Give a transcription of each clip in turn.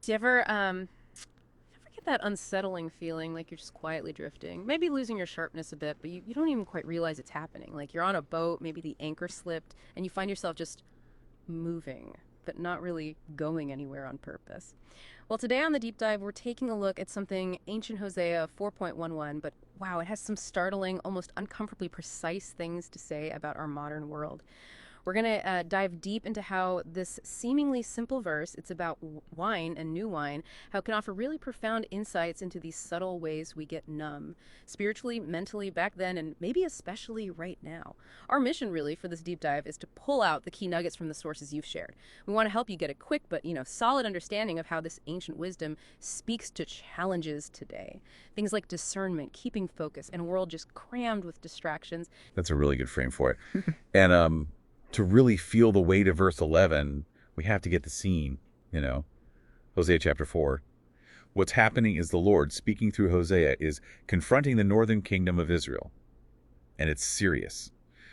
Do you ever get that unsettling feeling like you're just quietly drifting? Maybe losing your sharpness a bit, but you don't even quite realize it's happening. Like you're on a boat, maybe the anchor slipped, and you find yourself just moving, but not really going anywhere on purpose. Well, today on the deep dive, we're taking a look at something ancient Hosea 4.11, but wow, it has some startling, almost uncomfortably precise things to say about our modern world. We're going to dive deep into how this seemingly simple verse, it's about wine and new wine, how it can offer really profound insights into these subtle ways we get numb, spiritually, mentally, back then, and maybe especially right now. Our mission, really, for this deep dive is to pull out the key nuggets from the sources you've shared. We want to help you get a quick but, solid understanding of how this ancient wisdom speaks to challenges today. Things like discernment, keeping focus, and a world just crammed with distractions. That's a really good frame for it. And to really feel the weight of verse 11, we have to get the scene, Hosea chapter 4. What's happening is the Lord, speaking through Hosea, is confronting the northern kingdom of Israel. And it's serious.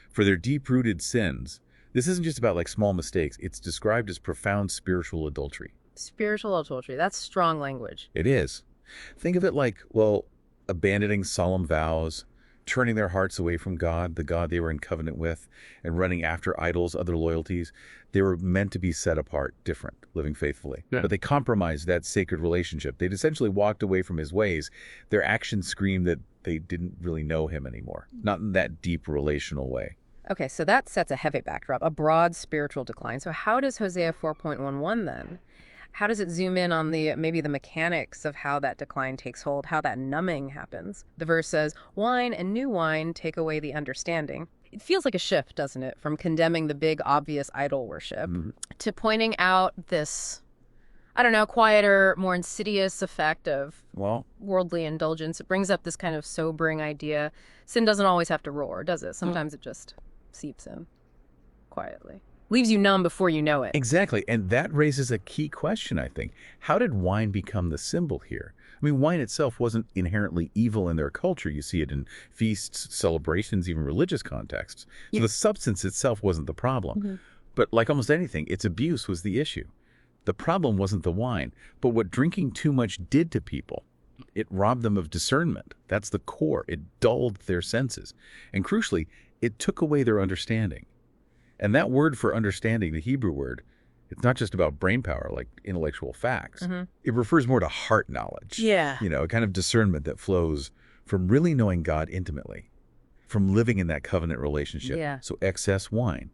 For their deep-rooted sins, this isn't just about like small mistakes. It's described as profound spiritual adultery. Spiritual adultery, that's strong language. It is. Think of it like, abandoning solemn vows, turning their hearts away from God, the God they were in covenant with, and running after idols, other loyalties. They were meant to be set apart, different, living faithfully. Yeah. But they compromised that sacred relationship. They'd essentially walked away from his ways. Their actions screamed that they didn't really know him anymore, not in that deep relational way. Okay, so that sets a heavy backdrop, a broad spiritual decline. So how does Hosea 4.11 then? How does it zoom in on maybe the mechanics of how that decline takes hold, how that numbing happens? The verse says, wine and new wine take away the understanding. It feels like a shift, doesn't it, from condemning the big, obvious idol worship to pointing out this, quieter, more insidious effect of worldly indulgence. It brings up this kind of sobering idea. Sin doesn't always have to roar, does it? Sometimes it just seeps in quietly. Leaves you numb before you know it. Exactly. And that raises a key question, I think. How did wine become the symbol here? I mean, wine itself wasn't inherently evil in their culture. You see it in feasts, celebrations, even religious contexts. So the substance itself wasn't the problem. But like almost anything, its abuse was the issue. The problem wasn't the wine, but what drinking too much did to people. It robbed them of discernment. That's the core. It dulled their senses. And crucially, it took away their understanding. And that word for understanding, the Hebrew word, it's not just about brain power, like intellectual facts. It refers more to heart knowledge. Yeah. A kind of discernment that flows from really knowing God intimately, from living in that covenant relationship. Yeah. So excess wine.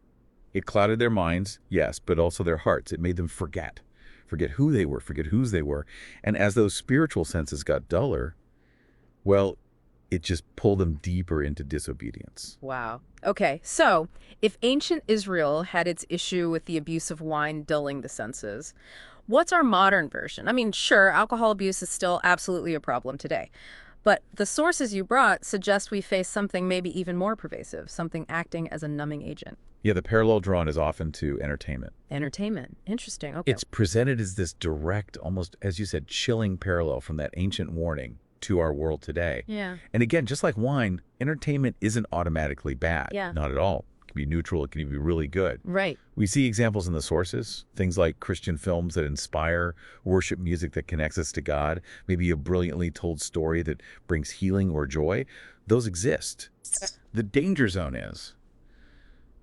It clouded their minds, yes, but also their hearts. It made them forget who they were, forget whose they were. And as those spiritual senses got duller, it just pulled them deeper into disobedience. Wow. Okay, so if ancient Israel had its issue with the abuse of wine dulling the senses, what's our modern version? I mean, sure, alcohol abuse is still absolutely a problem today. But the sources you brought suggest we face something maybe even more pervasive, something acting as a numbing agent. Yeah, the parallel drawn is often to entertainment. Entertainment. Interesting. Okay. It's presented as this direct, almost, as you said, chilling parallel from that ancient warning to our world today. Yeah. And again, just like wine, entertainment isn't automatically bad. Yeah. Not at all. It can be neutral. It can be really good. Right. We see examples in the sources, things like Christian films that inspire, worship music that connects us to God, maybe a brilliantly told story that brings healing or joy. Those exist. The danger zone is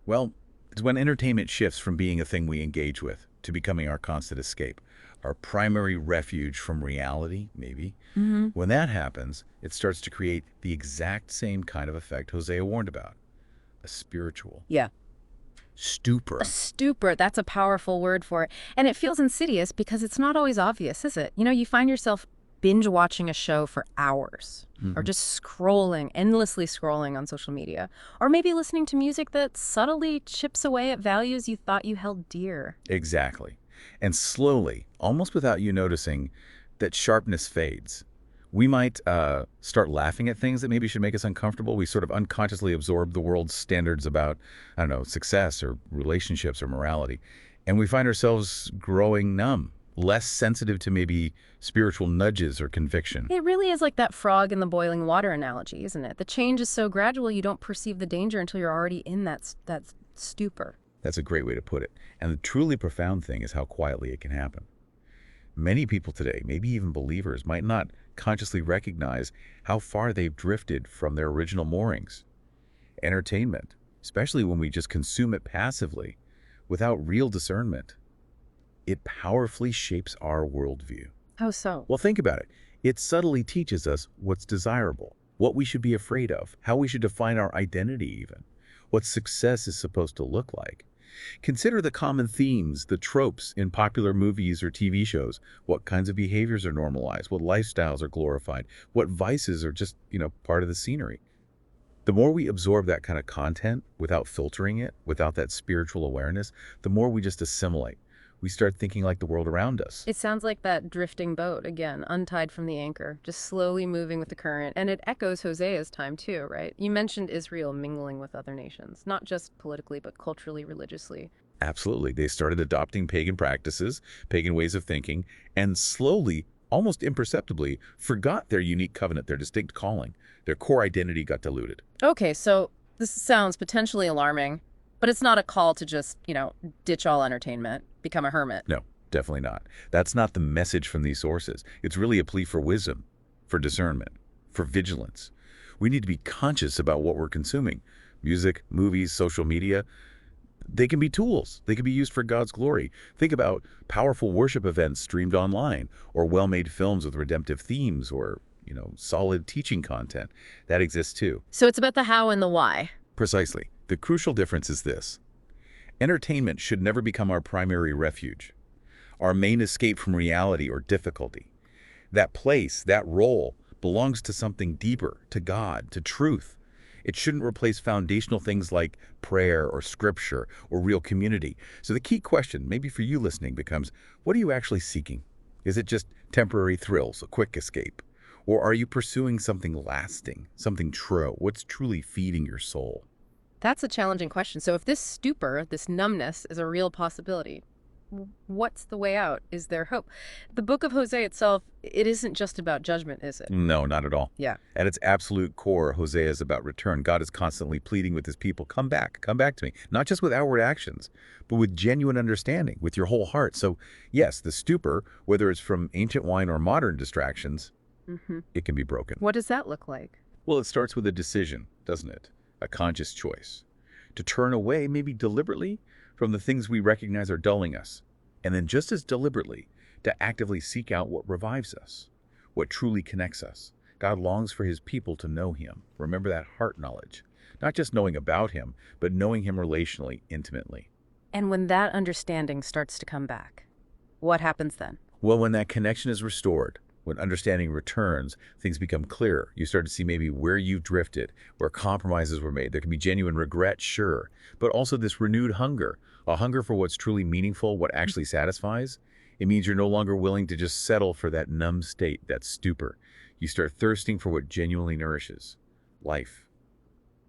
when entertainment shifts from being a thing we engage with to becoming our constant escape, our primary refuge from reality, maybe. When that happens, it starts to create the exact same kind of effect Hosea warned about, a spiritual stupor. A stupor, that's a powerful word for it. And it feels insidious because it's not always obvious, is it? You find yourself binge watching a show for hours or just endlessly scrolling on social media, or maybe listening to music that subtly chips away at values you thought you held dear. Exactly. And slowly, almost without you noticing, that sharpness fades. We might start laughing at things that maybe should make us uncomfortable. We sort of unconsciously absorb the world's standards about, success or relationships or morality. And we find ourselves growing numb, less sensitive to maybe spiritual nudges or conviction. It really is like that frog in the boiling water analogy, isn't it? The change is so gradual you don't perceive the danger until you're already in that stupor. That's a great way to put it. And the truly profound thing is how quietly it can happen. Many people today, maybe even believers, might not consciously recognize how far they've drifted from their original moorings. Entertainment, especially when we just consume it passively, without real discernment, it powerfully shapes our worldview. How so? Well, think about it. It subtly teaches us what's desirable, what we should be afraid of, how we should define our identity even, what success is supposed to look like. Consider the common themes, the tropes in popular movies or TV shows. What kinds of behaviors are normalized, what lifestyles are glorified, what vices are just, part of the scenery. The more we absorb that kind of content without filtering it, without that spiritual awareness, the more we just assimilate. We start thinking like the world around us. It sounds like that drifting boat, again, untied from the anchor, just slowly moving with the current. And it echoes Hosea's time, too, right? You mentioned Israel mingling with other nations, not just politically, but culturally, religiously. Absolutely. They started adopting pagan practices, pagan ways of thinking, and slowly, almost imperceptibly, forgot their unique covenant, their distinct calling. Their core identity got diluted. Okay, so this sounds potentially alarming, but it's not a call to just, ditch all entertainment, become a hermit. No, definitely not. That's not the message from these sources. It's really a plea for wisdom, for discernment, for vigilance. We need to be conscious about what we're consuming. Music, movies, social media, they can be tools. They can be used for God's glory. Think about powerful worship events streamed online, or well-made films with redemptive themes, or, solid teaching content. That exists too. So it's about the how and the why. Precisely. The crucial difference is this. Entertainment should never become our primary refuge, our main escape from reality or difficulty. That place, that role, belongs to something deeper, to God, to truth. It shouldn't replace foundational things like prayer or scripture or real community. So the key question, maybe for you listening, becomes, what are you actually seeking? Is it just temporary thrills, a quick escape? Or are you pursuing something lasting, something true? What's truly feeding your soul? That's a challenging question. So if this stupor, this numbness, is a real possibility, what's the way out? Is there hope? The book of Hosea itself, it isn't just about judgment, is it? No, not at all. Yeah. At its absolute core, Hosea is about return. God is constantly pleading with his people, come back to me. Not just with outward actions, but with genuine understanding, with your whole heart. So yes, the stupor, whether it's from ancient wine or modern distractions, it can be broken. What does that look like? Well, it starts with a decision, doesn't it? A conscious choice. To turn away, maybe deliberately, from the things we recognize are dulling us. And then just as deliberately, to actively seek out what revives us, what truly connects us. God longs for his people to know him. Remember that heart knowledge. Not just knowing about him, but knowing him relationally, intimately. And when that understanding starts to come back, what happens then? Well, when that connection is restored, when understanding returns, things become clearer. You start to see maybe where you've drifted, where compromises were made. There can be genuine regret, sure, but also this renewed hunger, a hunger for what's truly meaningful, what actually satisfies. It means you're no longer willing to just settle for that numb state, that stupor. You start thirsting for what genuinely nourishes. Life.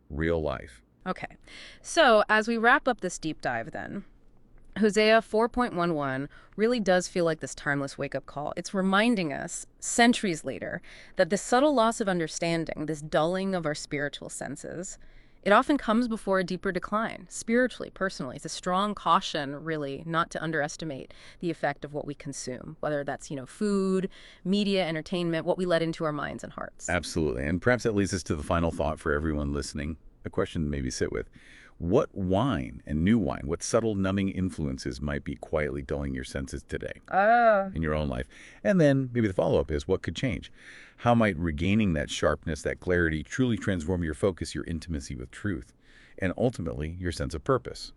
Real life. Okay. So as we wrap up this deep dive then, Hosea 4.11 really does feel like this timeless wake-up call. It's reminding us, centuries later, that this subtle loss of understanding, this dulling of our spiritual senses, it often comes before a deeper decline, spiritually, personally. It's a strong caution, really, not to underestimate the effect of what we consume, whether that's, food, media, entertainment, what we let into our minds and hearts. Absolutely. And perhaps that leads us to the final thought for everyone listening, a question to maybe sit with. What wine and new wine, what subtle numbing influences might be quietly dulling your senses today in your own life? And then maybe the follow-up is, what could change? How might regaining that sharpness, that clarity, truly transform your focus, your intimacy with truth, and ultimately your sense of purpose?